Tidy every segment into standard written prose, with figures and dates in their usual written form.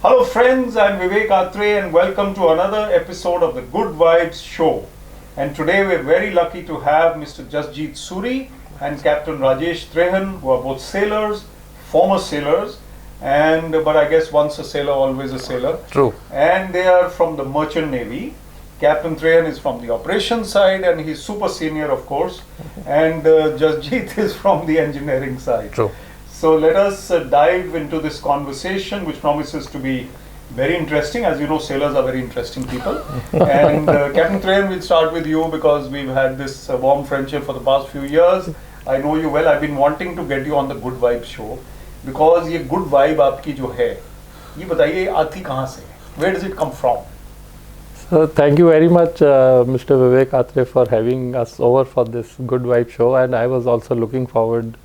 Hello friends, I'm Vivek Atray and welcome to another episode of the Good Vibes Show. And today we're very lucky to have Mr. Jasjeet Suri and Captain Rajesh Trehan, who are both sailors, former sailors, but I guess once a sailor, always a sailor. True. And they are from the Merchant Navy. Captain Trehan is from the operations side and he's super senior, of course. And Jasjeet is from the engineering side. True. So let us dive into this conversation, which promises to be very interesting. As you know, sailors are very interesting people. And Captain Trehan, we'll start with you because we've had this warm friendship for the past few years. I know you well. I've been wanting to get you on the Good Vibe show because ये good vibe आपकी जो है, ये बताइए आती कहाँ से? Where does it come from? So thank you very much, Mr. Vivek Atray, for having us over for this Good Vibe show, and I was also looking forward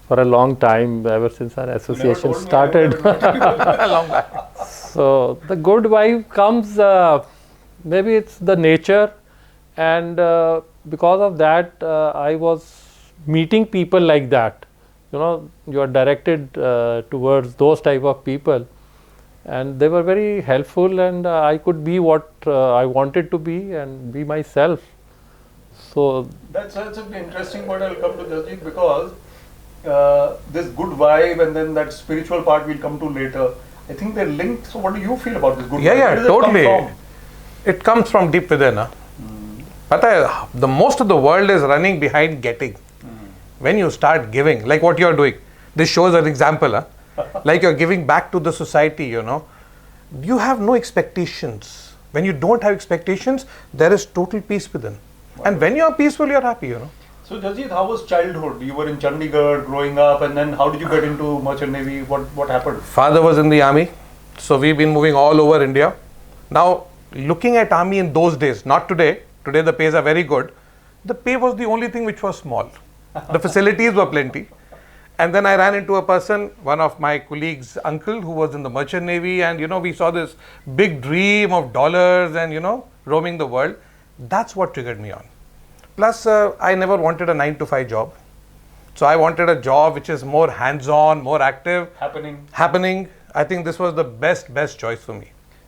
for a long time, ever since our association started. Long back. So the good vibe comes, maybe it's the nature, and because of that, I was meeting people like that. You know, you are directed towards those type of people, and they were very helpful, and I could be what I wanted to be and be myself. So That's an interesting point. I'll come to Jasjeet because this good vibe and then that spiritual part we'll come to later. I think they're linked. So what do you feel about this good vibe? Yeah, Where does totally. it come from? It comes from deep within. But the most of the world is running behind getting. When you start giving, like what you're doing, this shows an example. Like you're giving back to the society, you know. You have no expectations. When you don't have expectations, there is total peace within. And when you're peaceful, you're happy, you know. So Jasjeet, how was childhood? You were in Chandigarh growing up, and then how did you get into Merchant Navy? What happened? Father was in the army, so we've been moving all over India. Now, looking at army in those days, not today. Today the pays are very good. The pay was the only thing which was small. The facilities were plenty. And then I ran into a person, one of my colleagues' uncle, who was in the Merchant Navy, and you know, we saw this big dream of dollars and, you know, roaming the world. That's what triggered me on. Plus, I never wanted a 9-to-5 job. So I wanted a job which is more hands-on, more active. Happening. I think this was the best choice for me.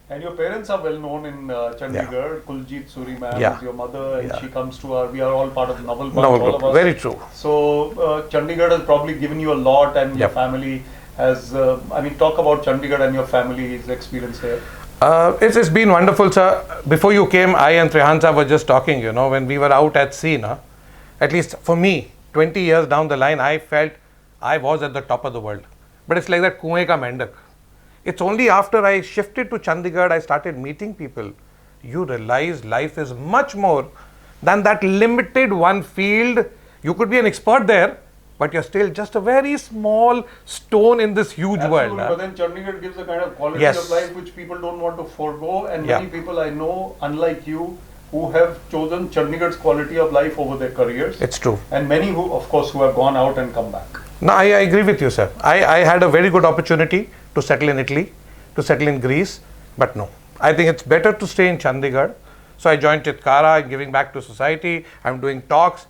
And your parents are well known in Chandigarh. Kuljeet Suri ma'am is your mother, and she comes to we are all part of the novel bunch, all of us. Very true. So Chandigarh has probably given you a lot, and your family has, talk about Chandigarh and your family's experience here. It's been wonderful, sir. Before you came, I and Trehan sir were just talking, you know, when we were out at sea, at least for me, 20 years down the line, I felt I was at the top of the world. But it's like that kuएं का मेंढक. It's only after I shifted to Chandigarh, I started meeting people. You realize life is much more than that limited one field. You could be an expert there, but you're still just a very small stone in this huge world. But then Chandigarh gives a kind of quality of life which people don't want to forego, and many people I know, unlike you, who have chosen Chandigarh's quality of life over their careers. It's true. And many who, of course, who have gone out and come back. No, I agree with you, sir. I had a very good opportunity to settle in Italy, to settle in Greece, but no. I think it's better to stay in Chandigarh. So I joined Chitkara, I'm giving back to society, I'm doing talks.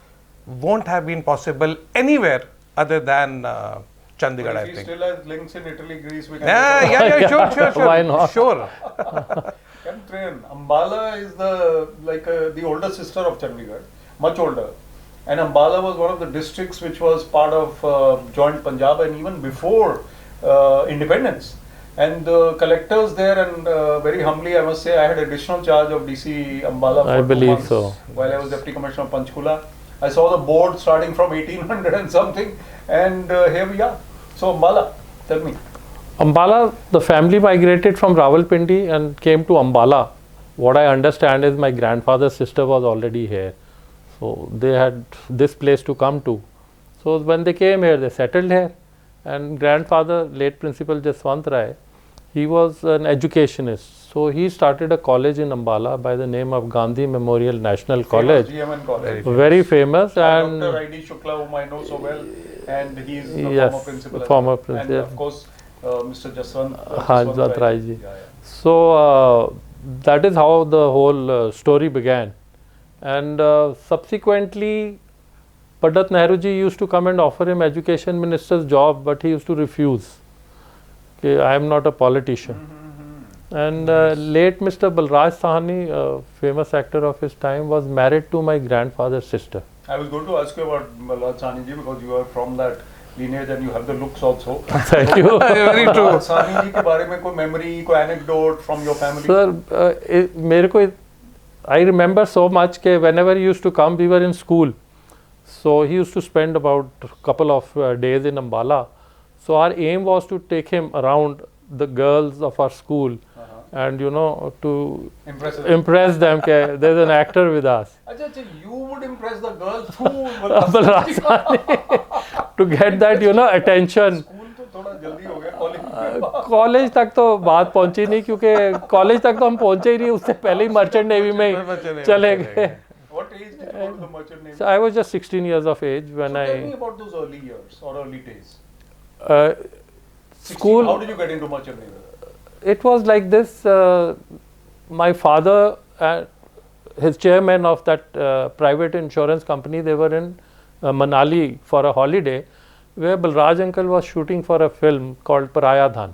Won't have been possible anywhere other than Chandigarh, I think. If he still has links in Italy, Greece, we can... Sure. Why not? Sure. Captain, Ambala is the older sister of Chandigarh, much older. And Ambala was one of the districts which was part of joint Punjab, and even before independence. And the collectors there, and very humbly I must say, I had additional charge of DC Ambala for I 2 believe months so. while I was Deputy Commissioner of Panchkula. I saw the board starting from 1800 and something, and here we are. So Ambala, tell me. Ambala, the family migrated from Rawalpindi and came to Ambala. What I understand is my grandfather's sister was already here. So they had this place to come to. So when they came here, they settled here. And grandfather, late Principal Jaswant Rai, he was an educationist. So he started a college in Ambala by the name of Gandhi Memorial National College. GMN College. Very famous. And Dr. I.D. Shukla, whom I know so well, and he is the former principal. Former principal. And of course, Mr. Jaswant Rai ji. So that is how the whole story began. And subsequently, Pandat Nehru ji used to come and offer him education minister's job, but he used to refuse. Okay, I am not a politician. And late Mr. Balraj Sahni, a famous actor of his time, was married to my grandfather's sister. I was going to ask you about Balraj Sahni ji because you are from that lineage and you have the looks also. Thank you. Very true. Balraj Sahni ji के बारे में कोई memory, कोई anecdote from your family? Sir, मेरे को I remember so much that whenever he used to come, we were in school. So he used to spend about a couple of days in Ambala. So our aim was to take him around the girls of our school and to impress them. There's an actor with us. Achha, you would impress the girls through Balraj Sahni to get that attention. School तो थोड़ा जल्दी हो गया, college college तक तो बात पहुंची नहीं क्योंकि कॉलेज तक तो हम पहुंचे ही नहीं, उससे पहले ही मर्चेंट नेवी में ही चले गए. What age did you go to the merchant navy? So I was just 16 years of age when so I. Tell me about those early years or early days. 16, School. How did you get into merchant navy? It was like this. My father, his chairman of that private insurance company, they were in Manali for a holiday, where Balraj uncle was shooting for a film called Paraya Dhan.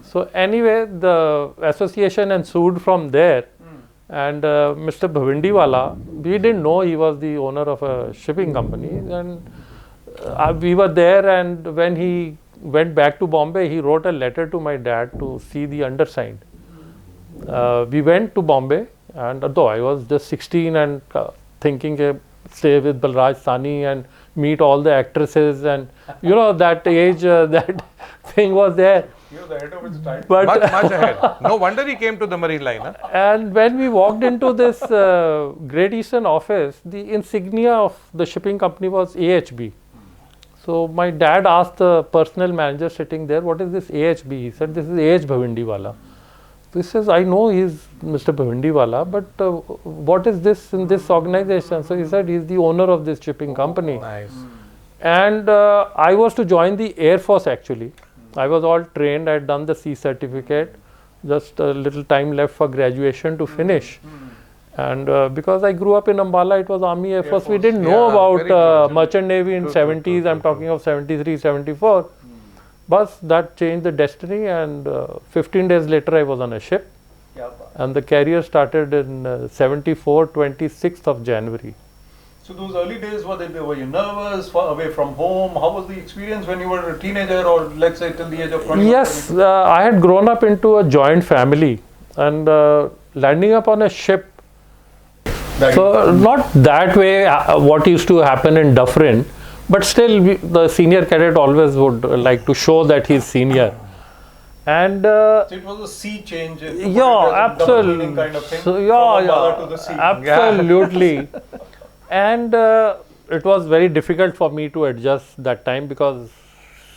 So anyway, the association ensued from there. And Mr. Bhavindiwala, we didn't know he was the owner of a shipping company. And we were there, and when he went back to Bombay, he wrote a letter to my dad to see the undersigned. We went to Bombay, and though I was just 16 and thinking stay with Balraj Sahni and meet all the actresses, and that age, that thing was there. He was ahead of his time. But Much ahead. No wonder he came to the marine line. Huh? And when we walked into this Great Eastern office, the insignia of the shipping company was AHB. So my dad asked the personnel manager sitting there, what is this AHB? He said, this is AH Bhavindiwala. So he says, I know he's Mr. Bhavindiwala, but what is this in this organization? So he said, he's the owner of this shipping company. Nice. And I was to join the Air Force actually. I was all trained, I had done the C certificate, just a little time left for graduation to finish. And because I grew up in Ambala, it was Army Air Force. We didn't know about merchant navy in 70s. I'm talking of 73, 74. But that changed the destiny, and 15 days later I was on a ship. And the career started in 74, 26th of January. So those early days, were you nervous, far away from home? How was the experience when you were a teenager, or let's say till the age of 20? Yes, I had grown up into a joint family, and landing up on a ship. So not that way what used to happen in Dufferin, but still the senior cadet always would like to show that he's senior. And so it was a sea change. Absolutely. Kind of thing. So, to the sea. Absolutely. And it was very difficult for me to adjust that time, because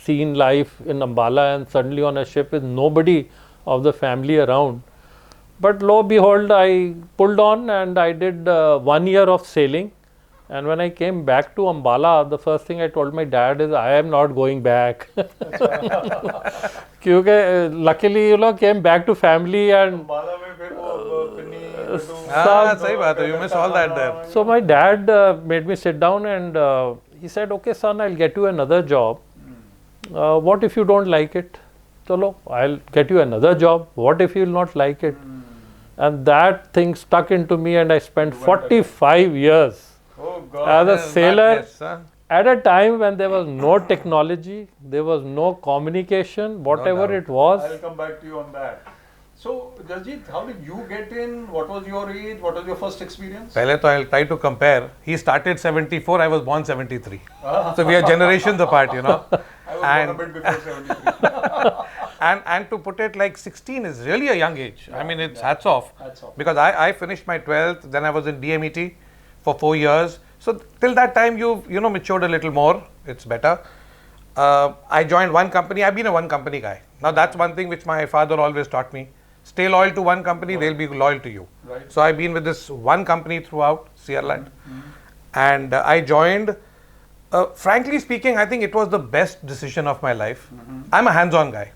seeing life in Ambala and suddenly on a ship with nobody of the family around. But lo and behold, I pulled on and I did 1 year of sailing. And when I came back to Ambala, the first thing I told my dad is, I am not going back. Because luckily, came back to family and you miss all that there. So my dad made me sit down, and he said, okay son, I'll get you another job. What if you don't like it? Chalo, I'll get you another job. What if you'll not like it? And that thing stuck into me, and I spent 45 years as a sailor at a time when there was no technology, there was no communication, whatever it was. I'll come back to you on that. So, Jasjeet, how did you get in? What was your age? What was your first experience? Pehle to I'll try to compare. He started 74, I was born 73. So we are generations apart, I was born a bit before 73. and to put it like 16 is really a young age. I mean, it's hats off. Because I finished my 12th, then I was in DMET for 4 years. So till that time, you've matured a little more. It's better. I joined one company. I've been a one company guy. Now that's one thing which my father always taught me. Stay loyal to one company, they'll be loyal to you. Right. So I've been with this one company throughout, Sierland. And I joined, frankly speaking, I think it was the best decision of my life. I'm a hands-on guy.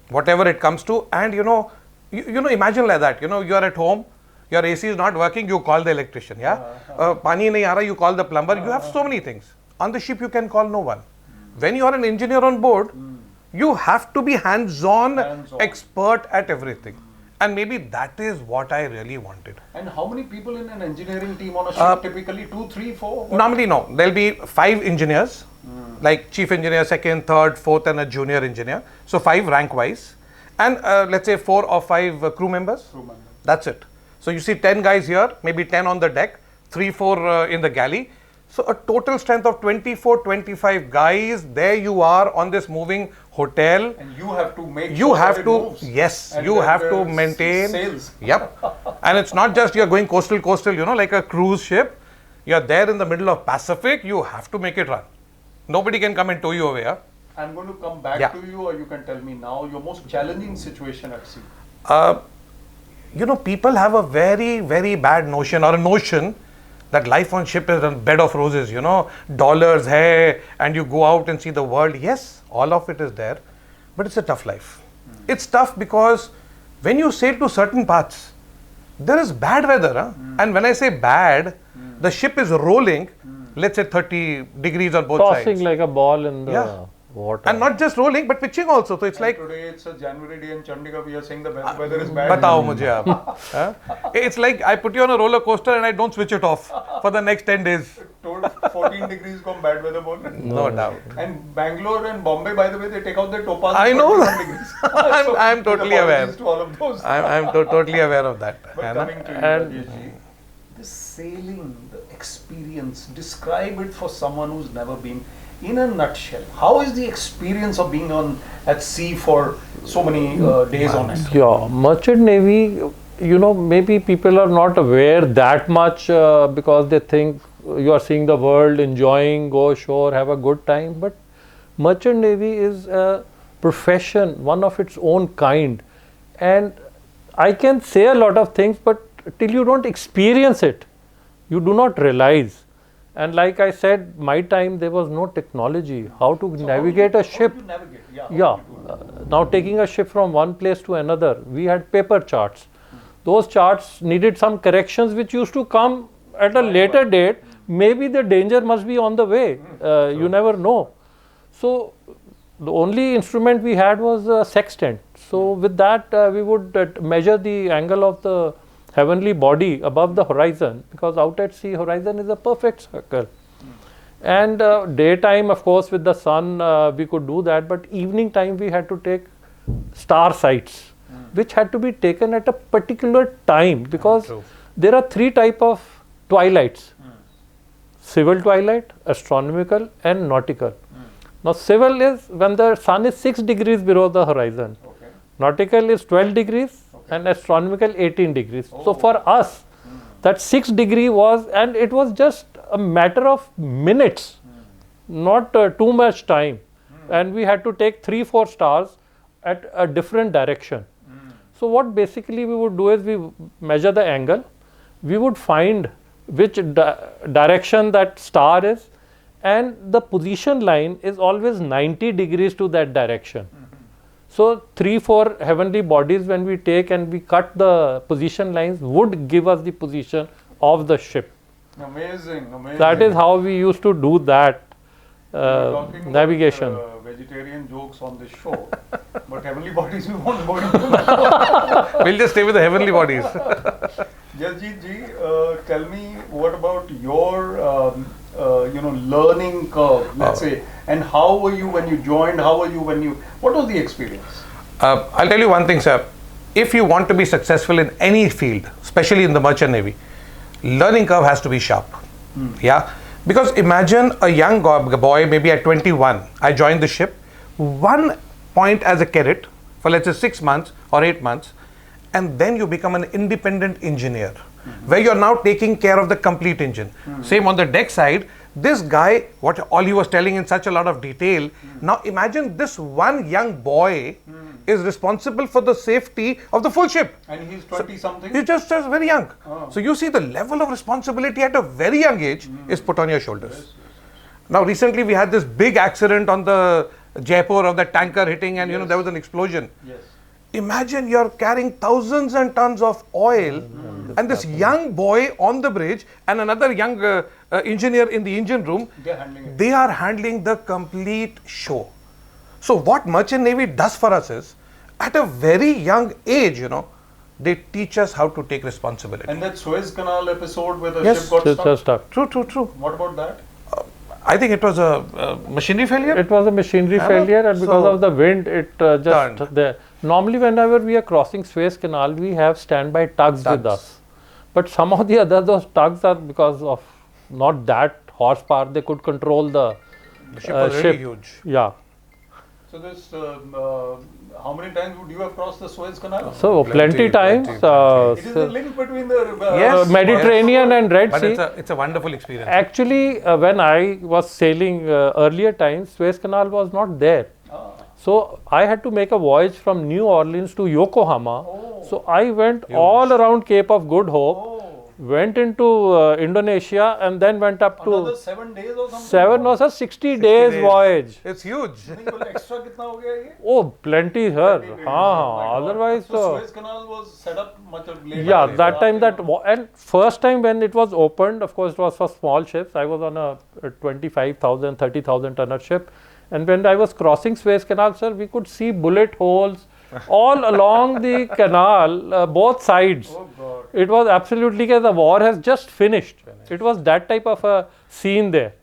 Whatever it comes to, and imagine like that, you're at home, your AC is not working, you call the electrician, Pani nahi aa raha, you call the plumber, you have so many things. On the ship, you can call no one. When you are an engineer on board, you have to be hands-on expert at everything. And maybe that is what I really wanted. And how many people in an engineering team on a ship? Typically 2, 3, 4? What? Normally, no. There'll be 5 engineers, like chief engineer, second, third, fourth, and a junior engineer. So 5 rank wise. And let's say 4 or 5 crew members. That's it. So you see 10 guys here, maybe 10 on the deck, 3, 4 in the galley. So a total strength of 24, 25 guys. There you are on this moving hotel. And you have to make you sure have that it to moves. yes And you then have to there's maintain sails. Yep. And it's not just you're going coastal, you know, like a cruise ship. You're there in the middle of Pacific. You have to make it run. Nobody can come and tow you away. Huh? I'm going to come back to you, or you can tell me now your most challenging situation at sea. You know, people have a very, very bad notion, or a notion that life on ship is a bed of roses, you know, dollars, hey, and you go out and see the world. Yes, all of it is there, but it's a tough life. It's tough because when you sail to certain parts, there is bad weather. Huh? And when I say bad, the ship is rolling, let's say 30 degrees on both sides. Tossing like a ball in the water. And not just rolling, but pitching also. So it's like today it's a January day in Chandigarh. We are saying the weather is bad. Batao mujhe aap. Huh? It's like I put you on a roller coaster and I don't switch it off for the next 10 days. Told 14 degrees come bad weather bol. No doubt. And Bangalore and Bombay, by the way, they take out their topaz. I know. Degrees. I'm totally aware. To all of those. I'm totally aware of that. But coming to you, Rajesh ji, this sailing, the experience, describe it for someone who's never been. In a nutshell, how is the experience of being at sea for so many days on it? Yeah, merchant navy, you know, maybe people are not aware that much because they think you are seeing the world, enjoying, go ashore, have a good time. But merchant navy is a profession, one of its own kind. And I can say a lot of things, but till you don't experience it, you do not realize. And like I said, my time there was no technology. How to navigate a ship? How do you navigate? Now taking a ship from one place to another, we had paper charts. Those charts needed some corrections which used to come at a later date. Maybe the danger must be on the way. You never know. So the only instrument we had was a sextant. So with that we would measure the angle of the heavenly body above the horizon, because out at sea horizon is a perfect circle. And daytime, of course, with the sun we could do that, but evening time we had to take star sights, which had to be taken at a particular time, because there are 3 types of twilights: civil twilight, astronomical, and nautical. Now civil is when the sun is 6 degrees below the horizon. Nautical is 12 degrees. And astronomical 18 degrees. So for us, that 6 degree was, and it was just a matter of minutes, not too much time. And we had to take 3-4 stars at a different direction. So what basically we would do is we measure the angle, we would find which direction that star is, and the position line is always 90 degrees to that direction. So 3-4 heavenly bodies when we take and we cut the position lines would give us the position of the ship. Amazing, amazing. That is how we used to do that navigation. About, vegetarian jokes on this show, but heavenly bodies we won't go into. We'll just stay with the heavenly bodies. Jasjeet ji, tell me what about your learning curve, let's say, and how were you when you joined? How were you when you? What was the experience? I'll tell you one thing, sir. If you want to be successful in any field, especially in the merchant navy, learning curve has to be sharp. Yeah, because imagine a young boy, maybe at 21, I joined the ship. One point as a cadet for let's say 6 months or 8 months, and then you become an independent engineer, where you're now taking care of the complete engine. Same on the deck side. This guy, what all he was telling in such a lot of detail. Now imagine this one young boy is responsible for the safety of the full ship. And he's 20 something? He's just very young. So you see the level of responsibility at a very young age is put on your shoulders. Now recently we had this big accident on the Jaipur of the tanker hitting, and there was an explosion. Imagine you're carrying thousands and tons of oil, and this young boy on the bridge and another young engineer in the engine room, they are handling the complete show. So what merchant navy does for us is, at a very young age, they teach us how to take responsibility. And that Suez Canal episode where the Yes, ship got stuck. stuck. True. What about that? I think it was a machinery failure. It was a machinery Yeah, failure, and because so of the wind, it just turned. there. Normally, whenever we are crossing Suez Canal, we have standby tugs with Tugs. us. But some of the other those tugs are because of not that horsepower, they could control the The ship was really huge. Yeah. So this, how many times would you have crossed the Suez Canal? So plenty times. It is the link between the Yes, Mediterranean and Red But Sea. it's a wonderful experience. Actually, when I was sailing earlier times, Suez Canal was not there. Ah. So I had to make a voyage from New Orleans to Yokohama. Oh. So I went all around Cape of Good Hope, Oh. went into Indonesia, and then went up Another to 7 days or something? 7 was a 60 days voyage. It's huge. Extra कितना हो गया ये? Oh, plenty, sir. Oh my हाँ, God. otherwise, So Suez Canal was set up much later. yeah, that time and first time when it was opened, of course, it was for small ships. I was on a 25,000, 30,000 tonner ship. And when I was crossing Suez Canal, sir, we could see bullet holes all along the canal, both sides. Oh God. It was absolutely, the war has just finished. It was that type of a scene there.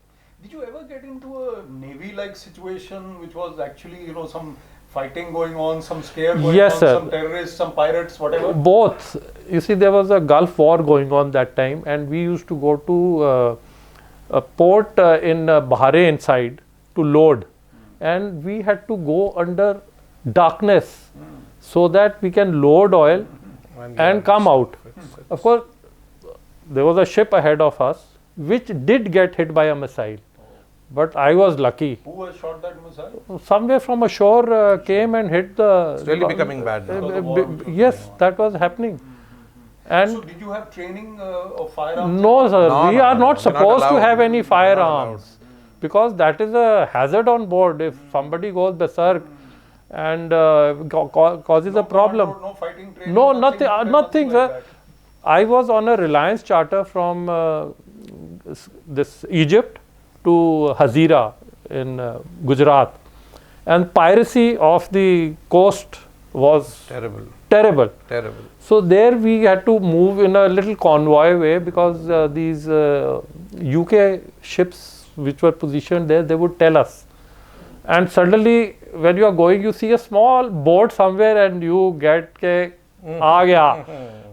Did you ever get into a Navy-like situation which was actually, some fighting going on, some scare going Yes, on, sir. some terrorists, some pirates, whatever? Both. You see, there was a Gulf War going on that time, and we used to go to a port in Bahrain side to load, and we had to go under darkness so that we can load oil and come out. Of course, there was a ship ahead of us which did get hit by a missile, but I was lucky. Who has shot that missile? Somewhere from ashore came and hit the. It's really becoming bad now. Because of war. Yes, that was happening. And So did you have training of firearms? no, sir, No, we no, are no, not we're not supposed to allowed. have any We're not firearms because that is a hazard on board. If somebody goes berserk and causes a problem. No fighting training? No, nothing, like sir. that. I was on a Reliance charter from this Egypt to Hazira in Gujarat, and piracy off the coast was Terrible. terrible. Terrible. So there we had to move in a little convoy way because these UK ships which were positioned there, they would tell us. And suddenly when you are going, you see a small boat somewhere and you get ke aa gaya.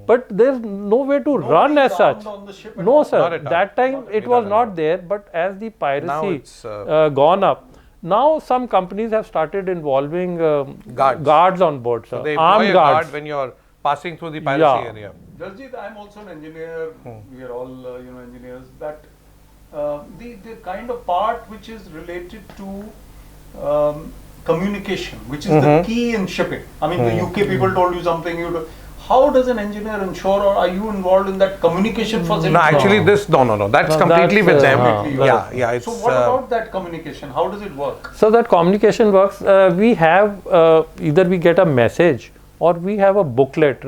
But there's no way to run Nobody as such. armed on the ship at No, all? sir. Not at all. That time Not it at was all. not there. But as the Now piracy it's gone up, now some companies have started involving guards on board, sir. they employ Armed a guards. guard when you're passing through the piracy Yeah. area. Jasjeet, I'm also an engineer. We are all, engineers. That the kind of part which is related to communication, which is the key in shipping. I mean, the UK people told you something. How does an engineer ensure, or are you involved in that communication facility? No, actually, That's No, completely that's, with them. huh. Yeah. It's So what about that communication? How does it work? So that communication works. We have either we get a message or we have a booklet,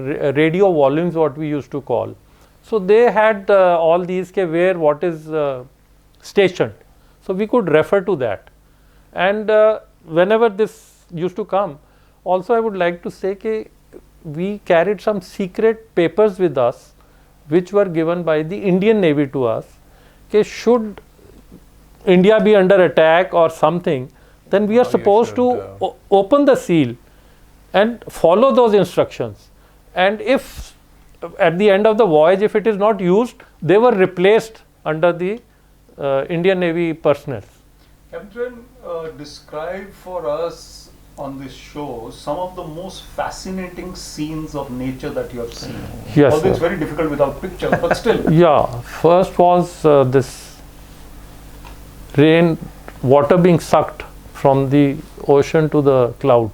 radio volumes, what we used to call. So they had all these where what is stationed. So we could refer to that. And whenever this used to come, also I would like to say that we carried some secret papers with us, which were given by the Indian Navy to us. Okay, should India be under attack or something, then we are supposed to open the seal and follow those instructions. And if at the end of the voyage, if it is not used, they were replaced under the Indian Navy personnel. Captain, describe for us on this show some of the most fascinating scenes of nature that you have seen. Yes, Although it's sir. very difficult without pictures, but still. Yeah, first was this rain, water being sucked from the ocean to the cloud.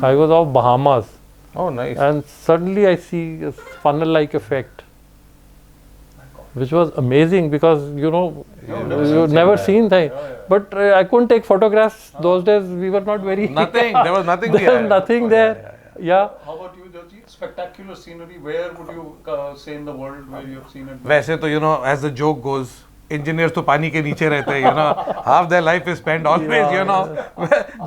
I was off Bahamas, Oh, nice. and suddenly I see a funnel-like effect, which was amazing because you've never seen that. But I couldn't take photographs those days. We were not very. Nothing. There was nothing There there. was nothing there. Yeah. How about you, Jasjeet? Spectacular scenery. Where would you say in the world where you have seen it? वैसे तो as the joke goes, engineers to pani ke niche rehte hain, you know, half their life is spent always, you know,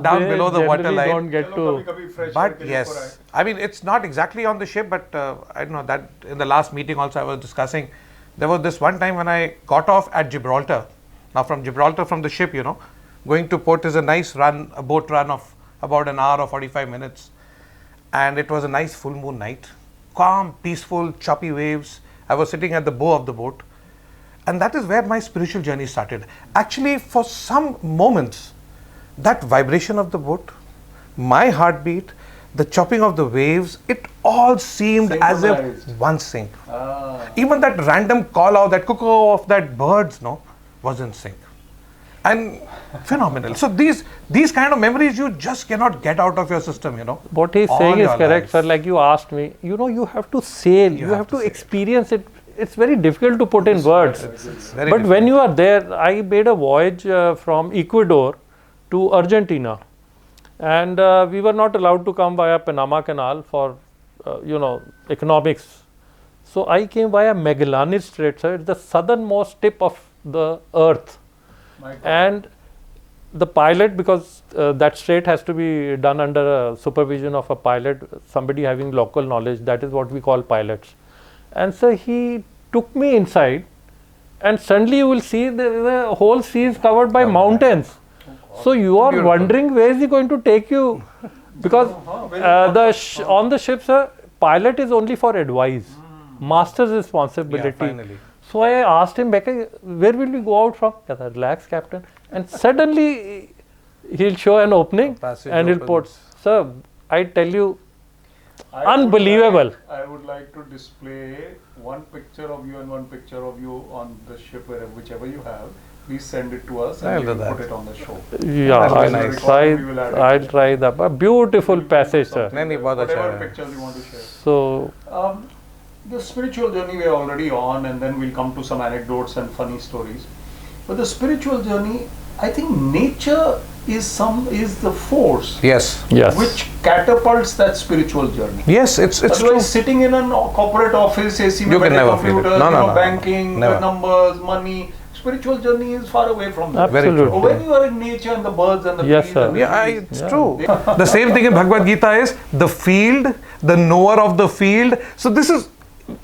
down below the water line. Don't get to. But yes, I mean, it's not exactly on the ship, but I don't know that in the last meeting also I was discussing, there was this one time when I got off at Gibraltar. Now from Gibraltar, from the ship, you know, going to port is a nice run, a boat run of about an hour or 45 minutes. And it was a nice full moon night, calm, peaceful, choppy waves. I was sitting at the bow of the boat. And that is where my spiritual journey started. Actually, for some moments, that vibration of the boat, my heartbeat, the chopping of the waves, it all seemed as if one sync. Even that random call out, that cuckoo of that birds, no, was in sync. And phenomenal. So these kind of memories you just cannot get out of your system, you know. What he's saying is correct, sir. Like you asked me, you know, you have to sail, you have to experience it. It's very difficult to put in words. But when you are there, I made a voyage from Ecuador to Argentina. And we were not allowed to come via Panama Canal for, you know, economics. So I came via Magellan's Strait, sir. It's the southernmost tip of the earth. And the pilot, because that strait has to be done under supervision of a pilot, somebody having local knowledge, that is what we call pilots. And so he took me inside, and suddenly you will see the whole sea is covered by mountains. So you are wondering where is he going to take you? Because on the ship, sir, pilot is only for advice, master's responsibility. Finally. So I asked him back, where will we go out from? He said, relax, Captain. And suddenly he'll show an opening and he'll put, sir, I tell you, unbelievable. I would like to display one picture of you and one picture of you on the ship, whichever you have. Please send it to us and we'll put it on the show. Yeah, I'll try that. A beautiful passage, sir. Whatever pictures you want to share. So, the spiritual journey we are already on, and then we'll come to some anecdotes and funny stories. But the spiritual journey, I think nature is the force. Yes. Which catapults that spiritual journey. Yes, it's Otherwise, true. sitting in a corporate office, AC You can never feel it. computers, No. banking, Never. numbers, money. Spiritual journey is far away from that. absolutely. But when you are in nature and the birds and the Yes, trees sir. and the Yeah, trees, it's true. The same thing in Bhagavad Gita is the field, the knower of the field. So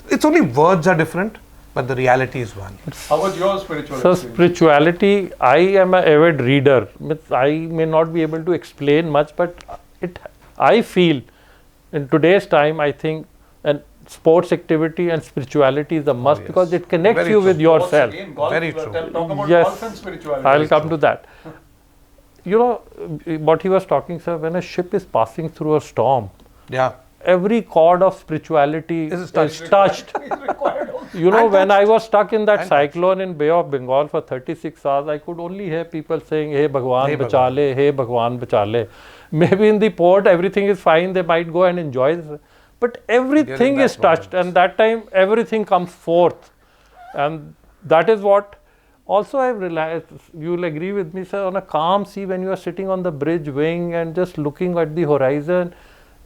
it's only words are different, but the reality is one. How was your spiritual So experience? spirituality, I am an avid reader. I may not be able to explain much, but I feel in today's time, I think, and sports activity and spirituality is a must because it connects Very you true. with yourself. Again, golf, Very true. Talk about Yes. golf and spirituality. I'll come to that. You know, what he was talking, sir, when a ship is passing through a storm, Yeah. every chord of spirituality Is is touched. touched. It's required also. You know, And when touched. I was stuck in that And cyclone in Bay of Bengal for 36 hours, I could only hear people saying, "Hey Bhagwan, Hey bacha le, hey Bhagwan, bacha le." Maybe in the port, everything is fine, they might go and enjoy this. But everything that is touched, moment. and that time, everything comes forth. And that is what, also I've realized, you'll agree with me, sir, on a calm sea, when you are sitting on the bridge wing and just looking at the horizon,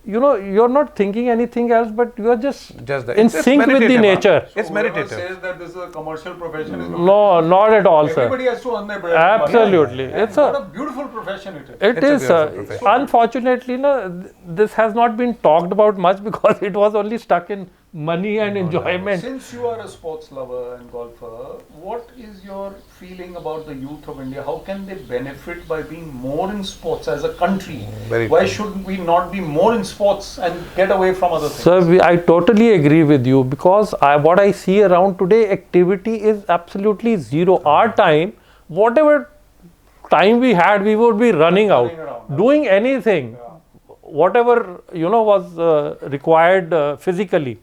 you know, you're not thinking anything else, but you are just in it's sync with the meditative, nature. It's Whoever meditative. says that this is a commercial profession is No, not at all, sir. everybody has to earn their bread. Absolutely. It's What a, a beautiful profession it is. it It's a is, sir. beautiful profession. Unfortunately, no, this has not been talked about much because it was only stuck in money and enjoyment. Since you are a sports lover and golfer, what is your feeling about the youth of India? How can they benefit by being more in sports as a country? Very Why true. should we not be more in sports and get away from other things? Sir, I totally agree with you because what I see around today, activity is absolutely zero. Our time, whatever time we had, we would be running out, around. doing anything, whatever, you know, was required physically.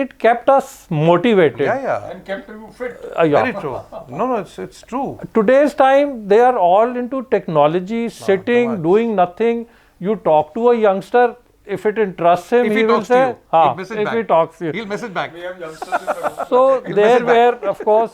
It kept us motivated. Yeah. And kept you fit. Yeah. Very true. No, it's true. Today's time, they are all into technology, sitting, doing nothing. You talk to a youngster, if it interests him, If he he will talks to say, you, he'll miss it if back. he talks to you. He'll message back. We have youngsters in the room. So there it were, of course,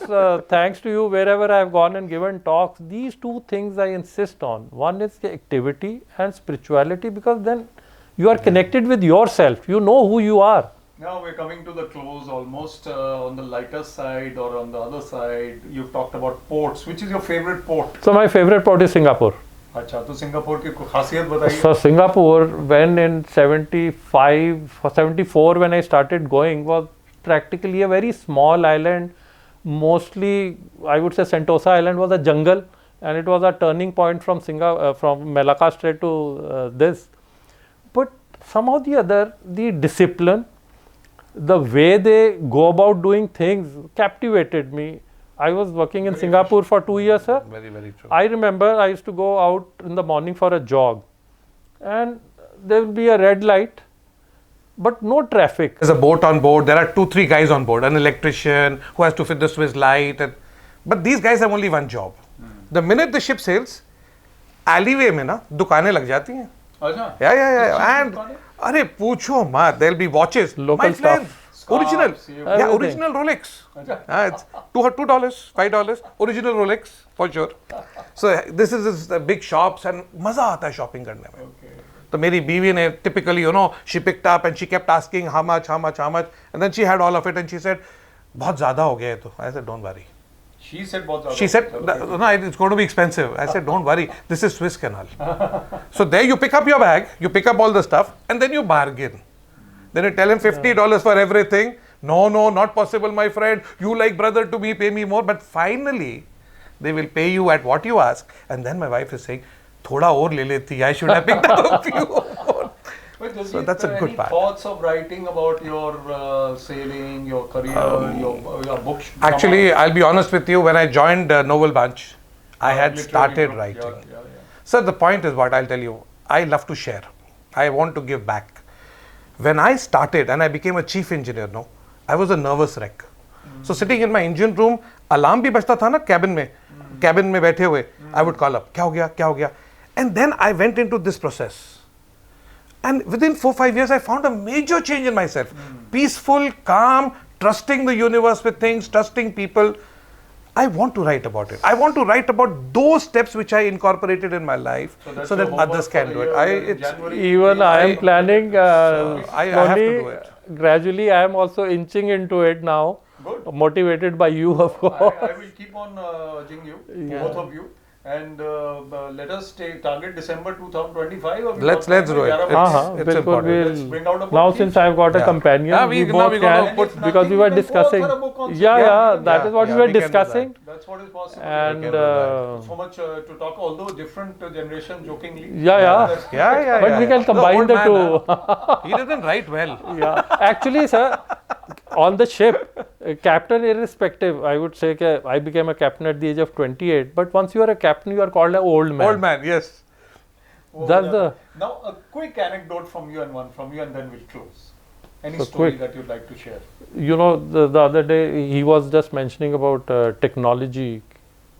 thanks to you, wherever I have gone and given talks, these two things I insist on. One is the activity and spirituality, because then you are connected with yourself. You know who you are. Now we're coming to the close, almost on the lighter side or on the other side. You've talked about ports. Which is your favorite port? So my favorite port is Singapore. अच्छा, तो Singapore की कोई खासियत बताइए. So Singapore, when in 75 or 74 when I started going, was practically a very small island. Mostly, I would say Sentosa Island was a jungle, and it was a turning point from from Malacca Strait to this. But somehow the other, the discipline, the way they go about doing things captivated me. I was working in Singapore for 2 years, sir. Very, very true. I remember I used to go out in the morning for a jog, and there will be a red light, but no traffic. There's a boat on board. There are 2-3 guys on board. An electrician who has to fit the Swiss light. But these guys have only one job. The minute the ship sails, alleyway में ना दुकानें लग जाती हैं. अच्छा. Yeah. And अरे पूछो मत. There'll be watches. Local My friend, stuff. original. Scarves, Yeah, original Rolex. It's $2, $5. Original Rolex for sure. So this is the big shops and मजा आता है shopping करने में. Okay. तो मेरी बीवी ने typically, you know, she picked up and she kept asking how much, and then she had all of it and she said, बहुत ज़्यादा हो गया है तो. I said, don't worry. She said बहुत ज़्यादा. She said, Okay. no, it's going to be expensive. I said, don't worry, this is Swiss Canal. So there you pick up your bag, you pick up all the stuff, and then you bargain. Then you tell him $50 for everything. No, not possible, my friend. You like brother to me, pay me more. But finally, they will pay you at what you ask. And then my wife is saying, thoda aur le leti. I should have picked up a few more. But So that's a good any part. thoughts of writing about your sailing, your career, your books? Actually, I'll be honest with you. When I joined Novel Bunch, I had started writing. Yeah. So the point is what I'll tell you. I love to share. I want to give back. When I started and I became a chief engineer, no, I was a nervous wreck. So sitting in my engine room, alarm bhi bajta tha na cabin mein baithe hue, I would call up, kya ho gaya? And then I went into this process. And within 4-5 years, I found a major change in myself. Peaceful, calm, trusting the universe with things, trusting people. I want to write about it. I want to write about those steps which I incorporated in my life so that others can do it. Even I am planning. I have to do it. Gradually, I am also inching into it now. Good. Motivated by you, of course. I will keep on urging you, both of you. And let us target December 2025. Let's do it. It's important. Let's bring out a book. Now, since I've got a companion, we both can, because we were discussing. That is what we were discussing. That's what is possible. And so much to talk, although different generation, jokingly. But we can combine the two. He doesn't write well. Actually, sir, on the ship, captain irrespective, I would say I became a captain at the age of 28. But once you are a captain, you are called an old man. Old man, yes. Now, a quick anecdote from you and one from you, and then we'll close. Any story that you'd like to share? You know, the other day he was just mentioning about technology.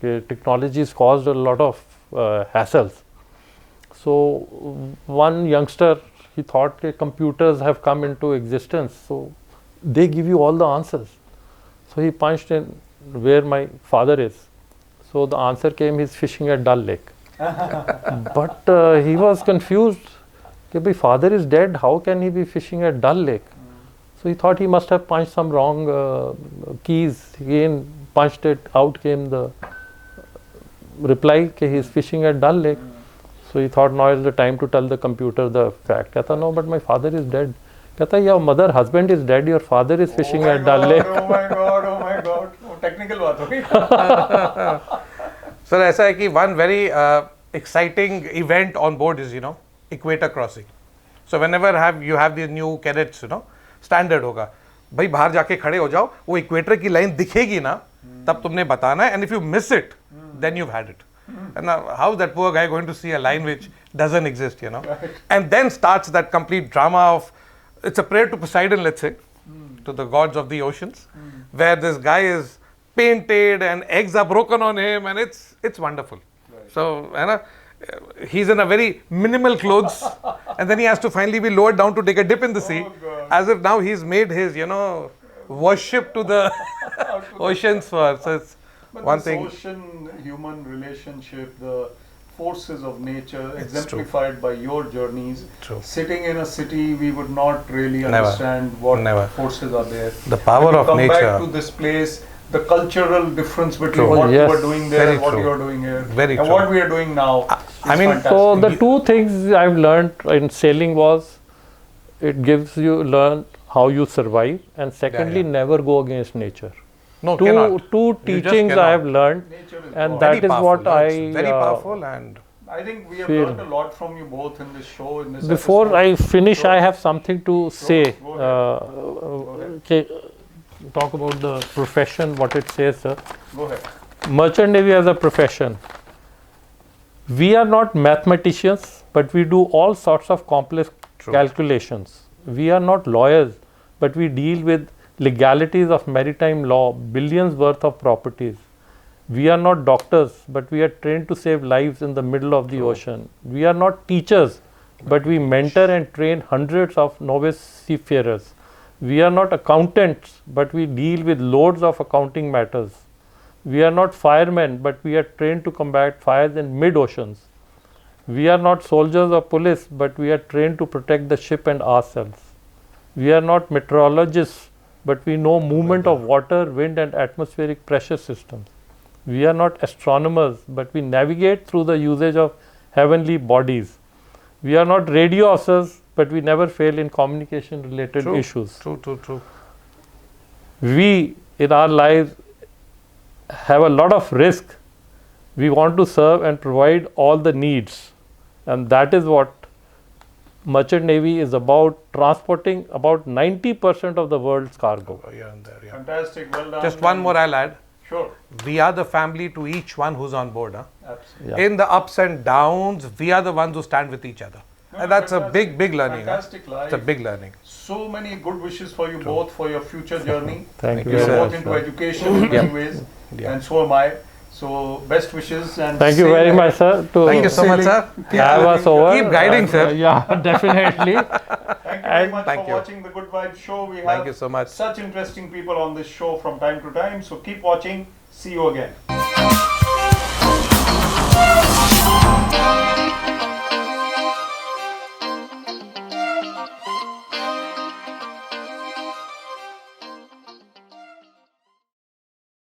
Technology has caused a lot of hassles. So one youngster, he thought computers have come into existence, so they give you all the answers. So he punched in where my father is. So the answer came, he's fishing at Dal Lake. But he was confused. My father is dead, how can he be fishing at Dal Lake? So he thought he must have punched some wrong keys. Again punched it, out came the reply, he is fishing at Dal Lake. So he thought now is the time to tell the computer the fact. Kehta, no, but my father is dead. Kehta, your husband is dead, your father is fishing at Dal Lake. Oh my God. Technical baat ho gayi. So ऐसा है कि one very exciting event on board is, equator crossing. So whenever you have these new cadets, standard होगा. भाई बाहर जाके खड़े हो जाओ, वो equator की line दिखेगी ना, तब तुमने बताना है, and if you miss it, then you've had it. And now, how's that poor guy going to see a line which doesn't exist, And then starts that complete drama of, it's a prayer to Poseidon, let's say, to the gods of the oceans, where this guy is painted and eggs are broken on him, and it's wonderful. Right. So, he's in a very minimal clothes, and then he has to finally be lowered down to take a dip in the sea, as if now he's made his, worship to the oceans for. So it's but one this thing. ocean-human relationship, the forces of nature It's exemplified by your journeys. True. Sitting in a city, we would not really Never. understand what Never. forces are there. The power When you of come nature. back to this place, the cultural difference between True. what you Yes. were doing there Very and what true. you are doing here, Very and true. what we are doing now. I mean, fantastic. So the two things I've learned in sailing was it gives you learn how you survive, and secondly, yeah. never go against nature. No, cannot. Two You just teachings I cannot. have learned, Nature is and God. that Very is powerful. what No, I it's very powerful, and I think we have feel. learned a lot from you both in this show. In this before episode. I finish, Sure. I have something to say. Go ahead. Okay, talk about the profession, what it says, sir. Go ahead. Merchant Navy as a profession. We are not mathematicians, but we do all sorts of complex True. calculations. We are not lawyers, but we deal with legalities of maritime law, billions worth of properties. We are not doctors, but we are trained to save lives in the middle of the ocean. We are not teachers, but we mentor and train hundreds of novice seafarers. We are not accountants, but we deal with loads of accounting matters. We are not firemen, but we are trained to combat fires in mid-oceans. We are not soldiers or police, but we are trained to protect the ship and ourselves. We are not meteorologists, but we know movement of water, wind and atmospheric pressure systems. We are not astronomers, but we navigate through the usage of heavenly bodies. We are not radio officers, but we never fail in communication related True. issues. True. We in our lives have a lot of risk. We want to serve and provide all the needs, and that is what Merchant Navy is about, transporting about 90% of the world's cargo. Oh, yeah, and there, yeah. Fantastic. Well done. Just one more I'll add. Sure. We are the family to each one who's on board. Huh? Absolutely. Yeah. In the ups and downs, we are the ones who stand with each other. And that's a Fantastic. big learning. Huh? Fantastic life. It's a big learning. So many good wishes for you both for your future journey. Thank you, You are sir. both into education in many ways, Yeah. and so am I. So best wishes and Thank you sail very ahead. much, sir, to Thank you so much, sir. have us over. Keep guiding, sir. Yeah, definitely. Thank you very much Thank for you. watching the Good Vibes show. We Thank have you so much. such interesting people on this show from time to time. So keep watching. See you again.